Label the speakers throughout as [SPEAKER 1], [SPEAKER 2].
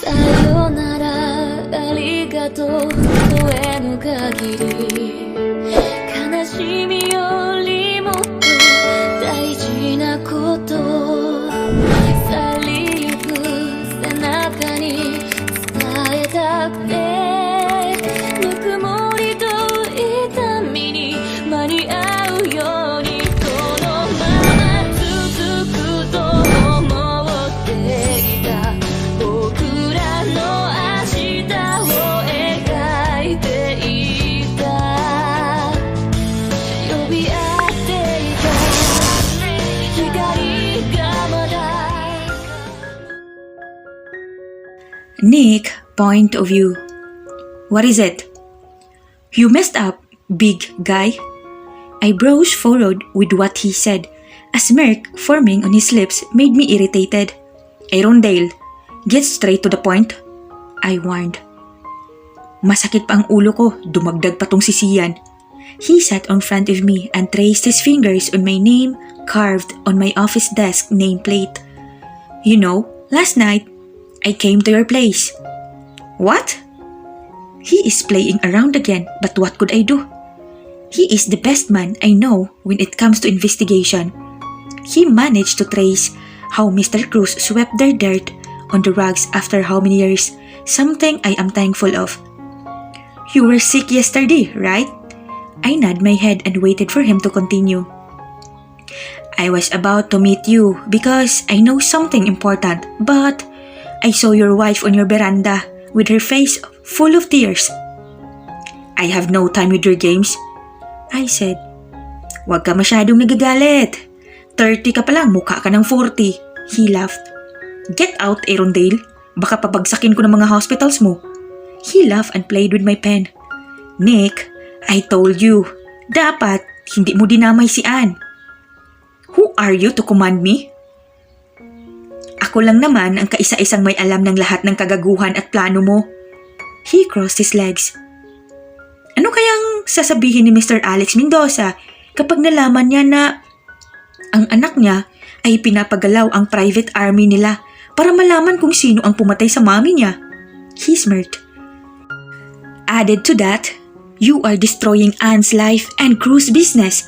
[SPEAKER 1] さよならありがとう声の限り悲しみよりもっと大事なこと去りゆく背中に伝えたくてぬくもりと痛みに間に合うようにこのまま続くと思っていた僕らの明日を描いていた呼び合っていた光がまだ
[SPEAKER 2] Nick, point of view. What is it? You messed up, big guy. Eyebrows furrowed with what he said. A smirk forming on his lips made me irritated. Dale, get straight to the point. I warned. Masakit pa ang ulo ko, dumagdag pa tong sisiyan. He sat in front of me and traced his fingers on my name carved on my office desk nameplate. You know, last night, I came to your place. What? He is playing around again, but what could I do? He is the best man I know when it comes to investigation. He managed to trace how Mr. Cruz swept their dirt on the rugs after how many years, something I am thankful of. You were sick yesterday, right? I nodded my head and waited for him to continue. I was about to meet you because I know something important, but I saw your wife on your veranda with her face full of tears. I have no time with your games, I said. Huwag ka masyadong nagagalit. 30 ka pa lang, mukha ka ng 40. He laughed. Get out, Dale. Baka pabagsakin ko ng mga hospitals mo. He laughed and played with my pen. Nick, I told you, dapat hindi mo dinamay si Anne. Who are you to command me? Ako lang naman ang kaisa-isang may alam ng lahat ng kagaguhan at plano mo. He crossed his legs. Ano kayang sasabihin ni Mr. Alex Mendoza kapag nalaman niya na ang anak niya ay pinapagalaw ang private army nila para malaman kung sino ang pumatay sa mami niya? He smirked. Added to that, you are destroying Anne's life and Cruz's business.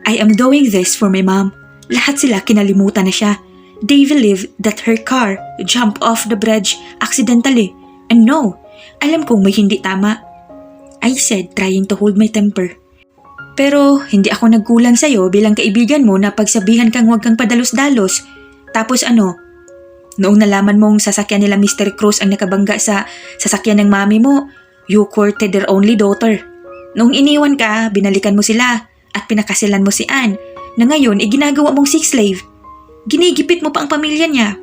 [SPEAKER 2] I am doing this for my mom. Lahat sila kinalimutan na siya. They believe that her car jumped off the bridge accidentally. And no, alam kong may hindi tama. I said, trying to hold my temper. Pero hindi ako nagkulang sa'yo bilang kaibigan mo na pagsabihan kang huwag kang padalos-dalos. Tapos ano? Noong nalaman mong sasakyan nila Mr. Cruz ang nakabangga sa sasakyan ng mami mo, you courted their only daughter. Noong iniwan ka, binalikan mo sila at pinakasilan mo si Anne na ngayon ay ginagawa mong sex slave. Ginigipit mo pa ang pamilya niya.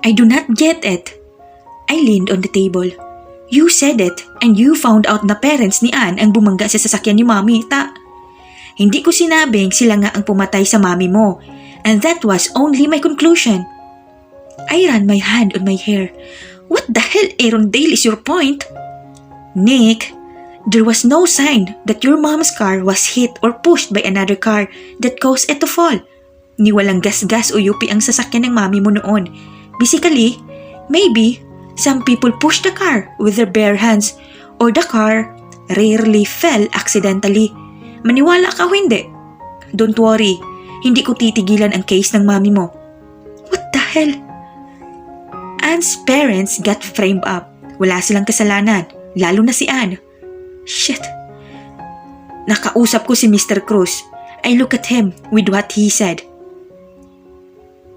[SPEAKER 2] I do not get it. I leaned on the table. You said it and you found out na parents ni Anne ang bumangga sa sasakyan ni Mami, Hindi ko sinabing sila nga ang pumatay sa mami mo and that was only my conclusion. I ran my hand on my hair. What the hell, Dale, is your point? Nick, there was no sign that your mom's car was hit or pushed by another car that caused it to fall. Ni walang gas-gas o yupi ang sasakyan ng mami mo noon. Basically, maybe some people pushed the car with their bare hands or the car rarely fell accidentally. Maniwala ka o hindi? Don't worry, hindi ko titigilan ang case ng mami mo. What the hell? Anne's parents got framed up. Wala silang kasalanan, lalo na si Anne. Shit. Nakausap ko si Mr. Cruz. I look at him with what he said.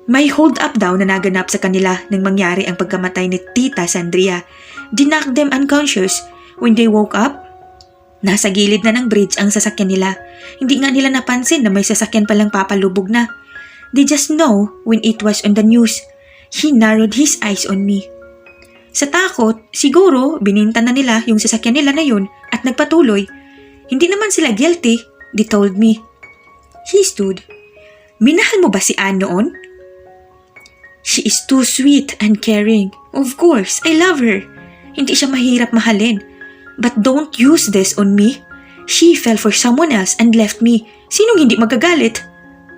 [SPEAKER 2] May hold-up daw na naganap sa kanila nang mangyari ang pagkamatay ni Tita Sandria. They knocked them unconscious. When they woke up, nasa gilid na ng bridge ang sasakyan nila. Hindi nga nila napansin na may sasakyan palang papalubog na. They just know when it was on the news. He narrowed his eyes on me. Sa takot, siguro bininta na nila yung sasakyan nila na yun at nagpatuloy. Hindi naman sila guilty, they told me. He stood. Minahal mo ba si Anne noon? She is too sweet and caring. Of course, I love her. Hindi siya mahirap mahalin. But don't use this on me. She fell for someone else and left me. Sinong hindi magagalit?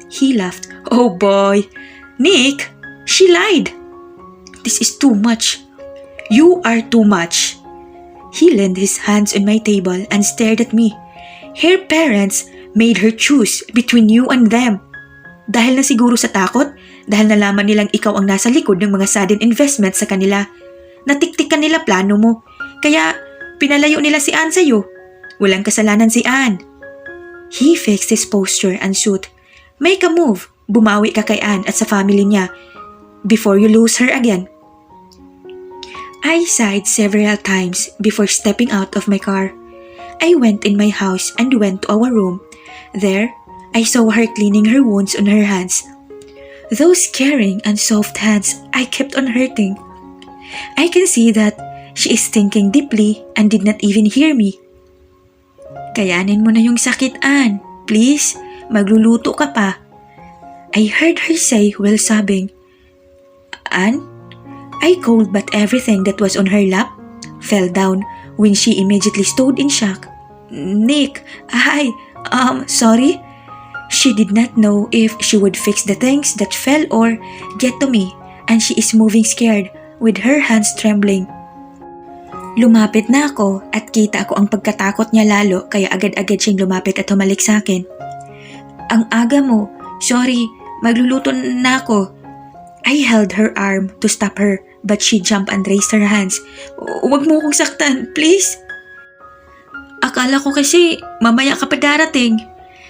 [SPEAKER 2] He laughed. Oh boy. Nick, she lied. This is too much. You are too much. He leaned his hands on my table and stared at me. Her parents made her choose between you and them. Dahil na siguro sa takot, dahil nalaman nilang ikaw ang nasa likod ng mga sudden investment sa kanila. Natiktikan nila plano mo, kaya pinalayo nila si Anne sa'yo. Walang kasalanan si Anne. He fixed his posture and suit. Make a move. Bumawi ka kay Anne at sa family niya before you lose her again. I sighed several times before stepping out of my car. I went in my house and went to our room. There, I saw her cleaning her wounds on her hands. Those caring and soft hands I kept on hurting. I can see that she is thinking deeply and did not even hear me. Kayanin mo na yung sakit, Anne. Please, magluluto ka pa. I heard her say while sobbing. Anne? I cold but everything that was on her lap fell down when she immediately stood in shock. Nick, sorry? She did not know if she would fix the things that fell or get to me, and she is moving scared with her hands trembling. Lumapit na ako at kita ko ang pagkatakot niya lalo kaya agad-agad siyang lumapit at humalik sa akin. Ang aga mo, sorry, magluluto na ako. I held her arm to stop her but she jumped and raised her hands. Huwag mo akong saktan, please. Akala ko kasi mamaya ka pa darating.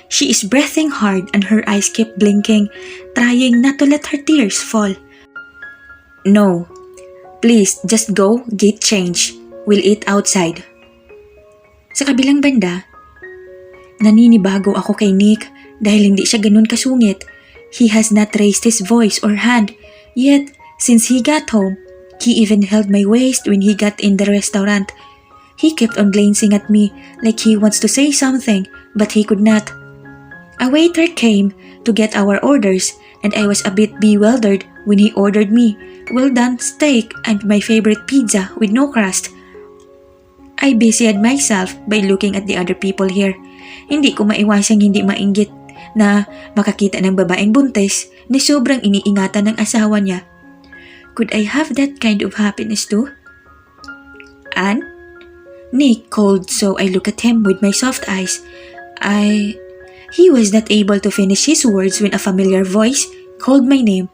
[SPEAKER 2] She is breathing hard and her eyes kept blinking, trying not to let her tears fall. No, please just go get change. We'll eat outside. Sa kabilang banda, naninibago ako kay Nick dahil hindi siya ganun kasungit. He has not raised his voice or hand, yet since he got home, he even held my waist when he got in the restaurant. He kept on glancing at me like he wants to say something, but he could not. A waiter came to get our orders and I was a bit bewildered when he ordered me well-done steak and my favorite pizza with no crust. I busied myself by looking at the other people here. Hindi ko maiwasang hindi mainggit na makakita ng babaeng buntis na sobrang iniingatan ng asawa niya. Could I have that kind of happiness too? Anne? Nick called, so I looked at him with my soft eyes. He was not able to finish his words when a familiar voice called my name.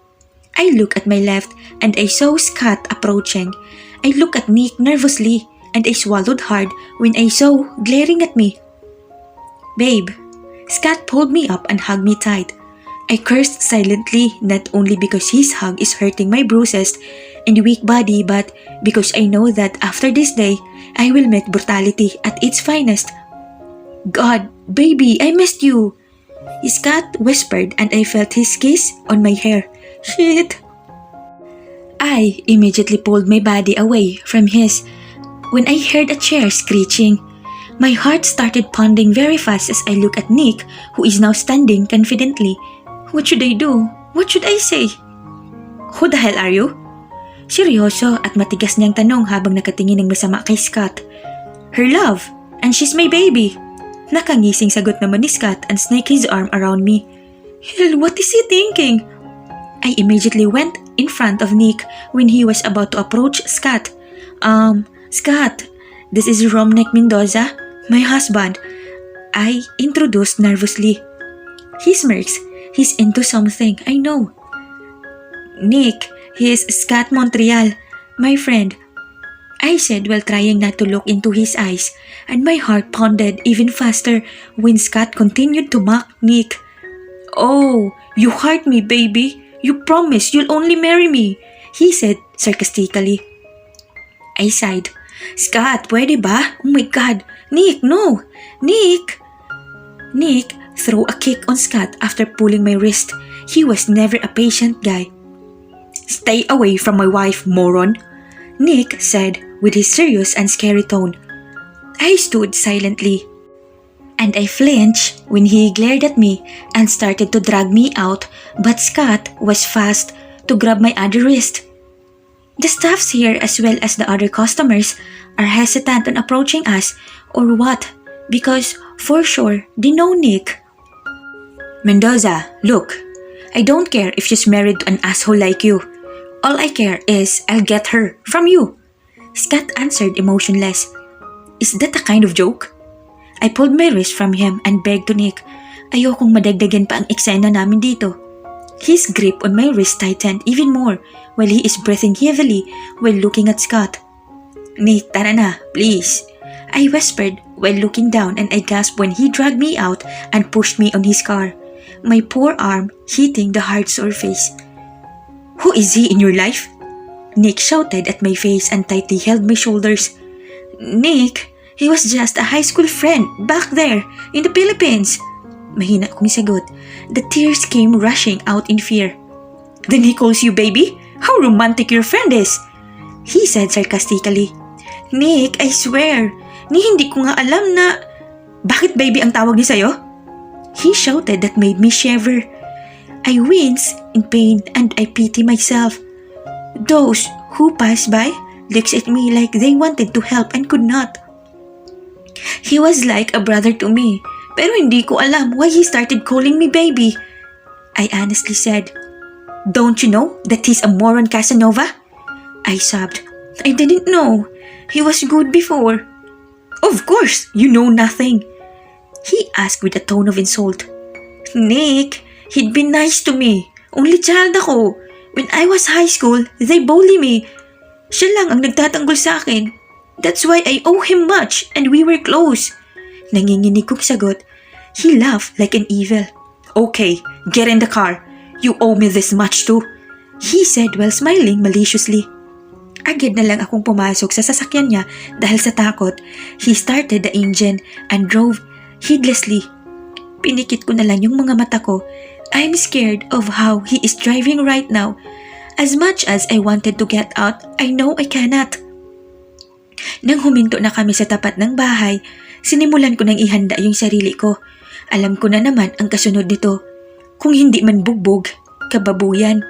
[SPEAKER 2] I looked at my left and I saw Scott approaching. I looked at Nick nervously and I swallowed hard when I saw glaring at me. Babe, Scott pulled me up and hugged me tight. I cursed silently, not only because his hug is hurting my bruises and weak body, but because I know that after this day, I will meet brutality at its finest. God, baby, I missed you. Scott whispered and I felt his kiss on my hair. Shit. I immediately pulled my body away from his when I heard a chair screeching. My heart started pounding very fast as I looked at Nick, who is now standing confidently. What should I do? What should I say? Who the hell are you? Seryoso at matigas niyang tanong habang nakatingin ng masama kay Scott. Her love, and she's my baby. Nakangising sagot naman ni Scott and snaked his arm around me. Hell, what is he thinking? I immediately went in front of Nick when he was about to approach Scott. Scott, this is Romnek Mendoza, my husband. I introduced nervously. He smirks. He's into something, I know. Nick, he is Scott Montreal, my friend. I said while trying not to look into his eyes, and my heart pounded even faster when Scott continued to mock Nick. Oh, you hurt me, baby. You promised you'll only marry me, he said sarcastically. I sighed. Scott, pwede ba? Oh my God. Nick, no. Nick. Nick threw a kick on Scott after pulling my wrist. He was never a patient guy. Stay away from my wife, moron, Nick said with his serious and scary tone. I stood silently, and I flinched when he glared at me and started to drag me out, but Scott was fast to grab my other wrist. The staffs here as well as the other customers are hesitant on approaching us, or what? Because for sure they know Nick. Mendoza, look, I don't care if she's married to an asshole like you. All I care is I'll get her from you. Scott answered emotionless. Is that a kind of joke? I pulled my wrist from him and begged to Nick. Ayokong madagdagan pa ang eksena namin dito. His grip on my wrist tightened even more while he is breathing heavily while looking at Scott. Nick, tara na, please. I whispered while looking down, and I gasped when he dragged me out and pushed me on his car, my poor arm hitting the hard surface. Who is he in your life? Nick shouted at my face and tightly held my shoulders. Nick, he was just a high school friend back there in the Philippines. Mahina kong sagot. The tears came rushing out in fear. Then he calls you baby? How romantic your friend is! He said sarcastically. Nick, I swear, hindi ko nga alam na... Bakit baby ang tawag niya sa'yo? He shouted that made me shiver. I wince in pain and I pity myself. Those who passed by looks at me like they wanted to help and could not. He was like a brother to me, pero hindi ko alam why he started calling me baby. I honestly said, Don't you know that he's a moron Casanova? I sobbed. I didn't know. He was good before. Of course, you know nothing. He asked with a tone of insult. Nick, he'd been nice to me. Only child ako. When I was high school, they bully me. Siya lang ang nagtatanggol sa akin. That's why I owe him much and we were close. Nanginginig kong sagot. He laughed like an evil. Okay, get in the car. You owe me this much too. He said while smiling maliciously. Agad na lang akong pumasok sa sasakyan niya dahil sa takot. He started the engine and drove heedlessly. Pinikit ko na lang yung mga mata ko. I'm scared of how he is driving right now. As much as I wanted to get out, I know I cannot. Nang huminto na kami sa tapat ng bahay, sinimulan ko nang ihanda yung sarili ko. Alam ko na naman ang kasunod nito. Kung hindi man bugbog, kababuyan.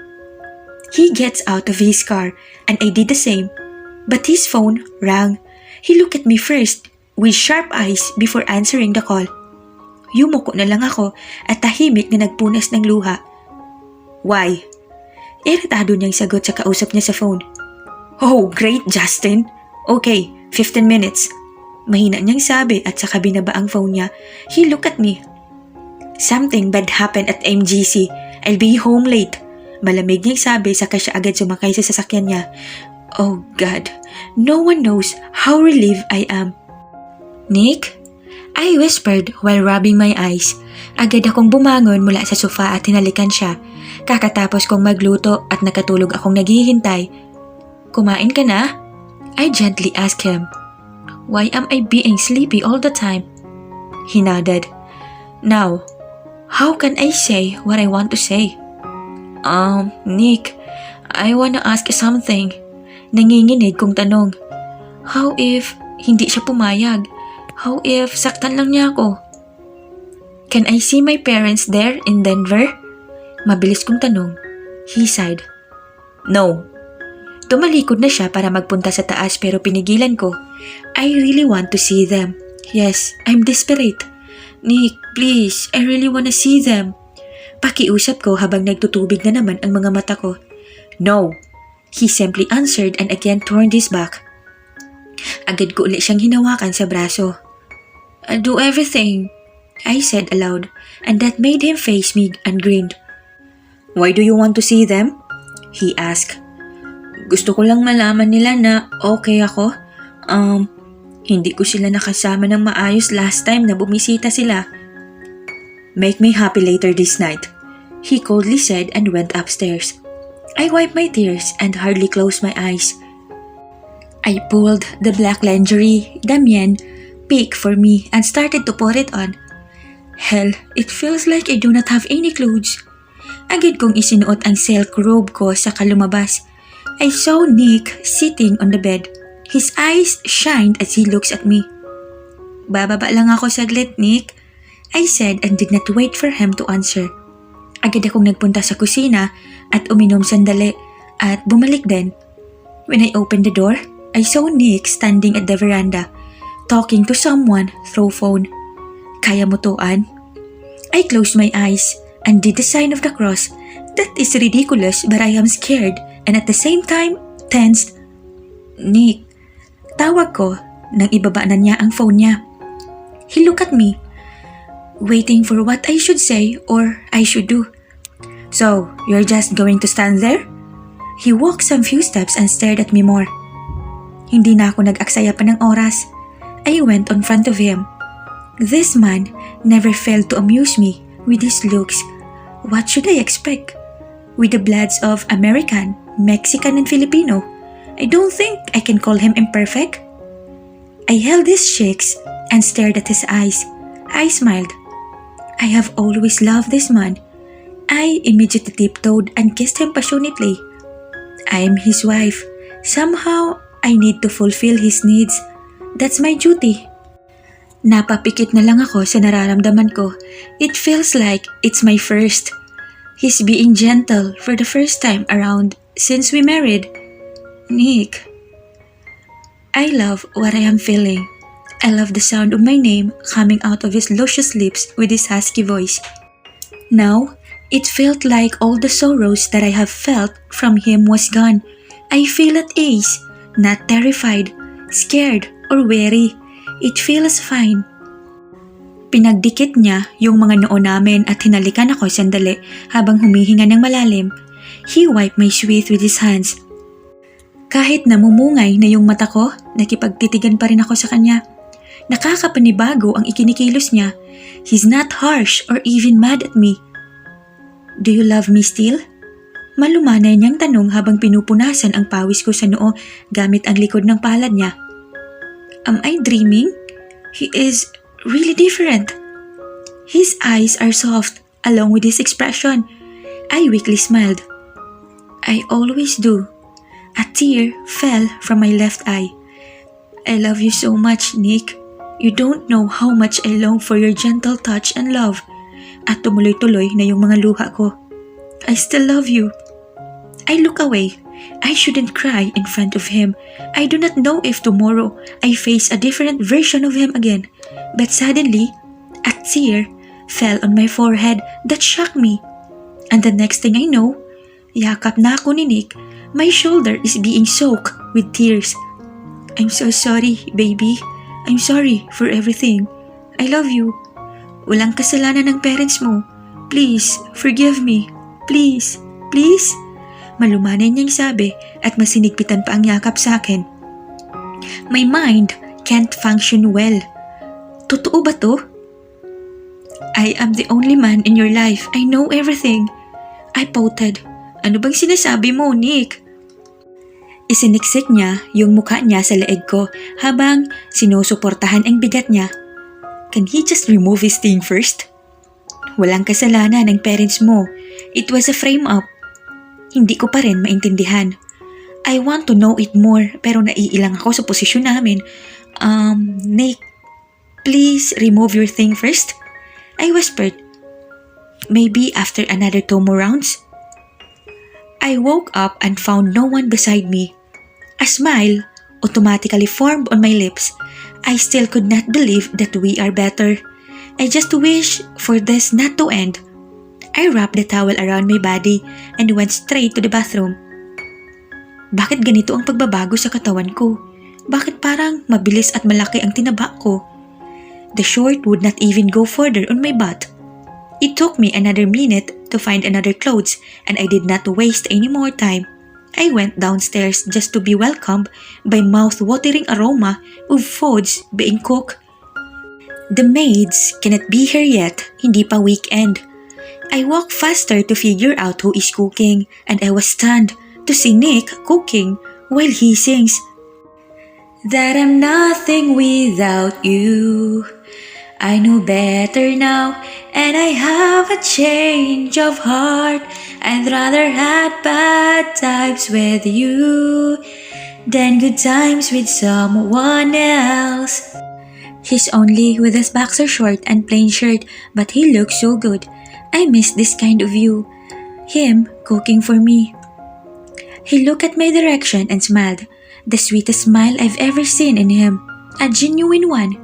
[SPEAKER 2] He gets out of his car and I did the same. But his phone rang. He looked at me first with sharp eyes before answering the call. Yumuko na lang ako at tahimik na nagpunas ng luha. Why? Iritado niyang sagot sa kausap niya sa phone. Oh, great Justin. Okay, 15 minutes. Mahina niyang sabi at saka binaba ang phone niya. He looked at me. Something bad happened at MGC. I'll be home late. Malamig niyang sabi saka siya agad sumakay sa sasakyan niya. Oh God, no one knows how relieved I am. Nick? I whispered while rubbing my eyes. Agad akong bumangon mula sa sofa at hinalikan siya. Kakatapos kong magluto at nakatulog akong naghihintay. Kumain ka na? I gently asked him. Why am I being sleepy all the time? He nodded. Now, how can I say what I want to say? Nick, I wanna ask you something. Nanginginig kong tanong. How if hindi siya pumayag? How if saktan lang niya ako? Can I see my parents there in Denver? Mabilis kong tanong. He sighed. No. Tumalikod na siya para magpunta sa taas pero pinigilan ko. I really want to see them. Yes, I'm desperate. Nick, please, I really wanna see them. Pakiusap ko habang nagtutubig na naman ang mga mata ko. No. He simply answered and again turned his back. Agad ko ulit siyang hinawakan sa braso. I'll do everything, I said aloud, and that made him face me and grinned. Why do you want to see them? He asked. Gusto ko lang malaman nila na okay ako. Hindi ko sila nakasama ng maayos last time na bumisita sila. Make me happy later this night, he coldly said and went upstairs. I wiped my tears and hardly closed my eyes. I pulled the black lingerie Damien picked for me and started to put it on. Hell, it feels like I do not have any clothes. Agad kong isinuot ang silk robe ko saka lumabas. I saw Nick sitting on the bed. His eyes shined as he looks at me. Bababa lang ako saglit, Nick, I said and did not wait for him to answer. Agad akong nagpunta sa kusina at uminom sandali at bumalik din. When I opened the door, I saw Nick standing at the veranda, talking to someone through phone. Kaya mo to, Ann? I closed my eyes and did the sign of the cross. That is ridiculous but I am scared and at the same time, tensed. Nick, tawag ko nang ibaba na niya ang phone niya. He looked at me, waiting for what I should say or I should do. So, you're just going to stand there? He walked some few steps and stared at me more. Hindi na ako nag-aksaya pa ng oras. I went on front of him. This man never failed to amuse me with his looks. What should I expect? With the bloods of American, Mexican, and Filipino, I don't think I can call him imperfect. I held his cheeks and stared at his eyes. I smiled. I have always loved this man. I immediately tiptoed and kissed him passionately. I am his wife. Somehow, I need to fulfill his needs. That's my duty. Napapikit na lang ako sa nararamdaman ko. It feels like it's my first. He's being gentle for the first time around since we married. Nick. I love what I am feeling. I love the sound of my name coming out of his luscious lips with his husky voice. Now, it felt like all the sorrows that I have felt from him was gone. I feel at ease, not terrified, scared, or weary. It feels fine. Pinagdikit niya yung mga noo namin at hinalikan ako sandali habang humihinga ng malalim. He wiped my sweat with his hands. Kahit namumungay na yung mata ko, nakipagtitigan pa rin ako sa kanya. Nakakapanibago ang ikinikilos niya. He's not harsh or even mad at me. Do you love me still? Malumanay niyang tanong habang pinupunasan ang pawis ko sa noo gamit ang likod ng palad niya. Am I dreaming? He is really different. His eyes are soft along with his expression. I weakly smiled. I always do. A tear fell from my left eye. I love you so much, Nick. You don't know how much I long for your gentle touch and love. At tumuloy-tuloy na yung mga luha ko. I still love you. I look away. I shouldn't cry in front of him. I do not know if tomorrow I face a different version of him again. But suddenly, a tear fell on my forehead that shocked me. And the next thing I know, yakap na ako ni Nick. My shoulder is being soaked with tears. I'm so sorry, baby. I'm sorry for everything. I love you. Walang kasalanan ng parents mo. Please, forgive me. Please, please. Malumanay niyang sabi at masinigpitan pa ang yakap sa akin. My mind can't function well. Totoo ba to? I am the only man in your life. I know everything. I pouted. Ano bang sinasabi mo, Nick? Isiniksik niya yung mukha niya sa leeg ko habang sinusuportahan ang bigat niya. Can he just remove his thing first? Walang kasalanan ng parents mo. It was a frame-up. Hindi ko pa rin maintindihan. I want to know it more pero naiilang ako sa posisyon namin. Nick, please remove your thing first? I whispered. Maybe after another 2 more rounds? I woke up and found no one beside me. A smile automatically formed on my lips. I still could not believe that we are better. I just wish for this not to end. I wrapped the towel around my body and went straight to the bathroom. Bakit ganito ang pagbabago sa katawan ko? Bakit parang mabilis at malaki ang tinaba ko? The short would not even go further on my butt. It took me another minute to find another clothes and I did not waste any more time. I went downstairs just to be welcomed by mouth-watering aroma of foods being cooked. The maids cannot be here yet, hindi pa weekend. I walked faster to figure out who is cooking and I was stunned to see Nick cooking while he sings, That I'm nothing without you. I know better now and I have a change of heart. I'd rather had bad times with you than good times with someone else. He's only with his boxer short and plain shirt but he looks so good. I miss this kind of you. Him cooking for me. He looked at my direction and smiled. The sweetest smile I've ever seen in him. A genuine one.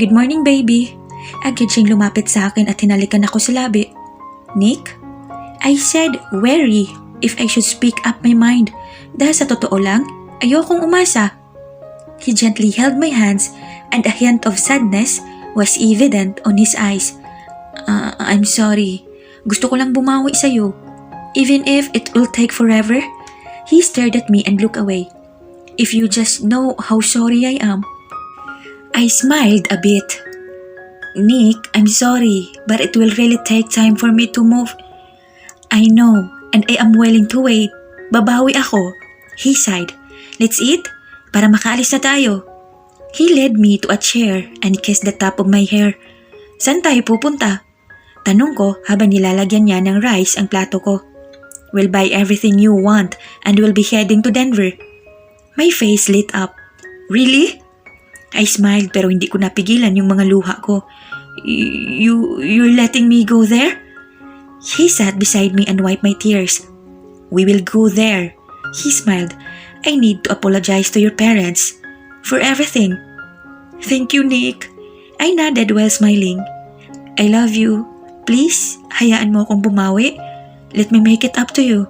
[SPEAKER 2] Good morning, baby. Agad siyang lumapit sa akin at hinalikan ako sa labi. Nick? I said, wary, if I should speak up my mind. Dahil sa totoo lang, ayokong umasa. He gently held my hands and a hint of sadness was evident on his eyes. I'm sorry. Gusto ko lang bumawi sa'yo. Even if it will take forever. He stared at me and looked away. If you just know how sorry I am. I smiled a bit. Nick, I'm sorry, but it will really take time for me to move. I know, and I am willing to wait. Babawi ako. He sighed. Let's eat, para makaalis na tayo. He led me to a chair and kissed the top of my hair. Saan tayo pupunta? Tanong ko habang nilalagyan niya ng rice ang plato ko. We'll buy everything you want and we'll be heading to Denver. My face lit up. Really? I smiled pero hindi ko napigilan yung mga luha ko. You're letting me go there? He sat beside me and wiped my tears. We will go there. He smiled. I need to apologize to your parents for everything. Thank you, Nick. I nodded while smiling. I love you. Please, hayaan mo akong bumawi. Let me make it up to you.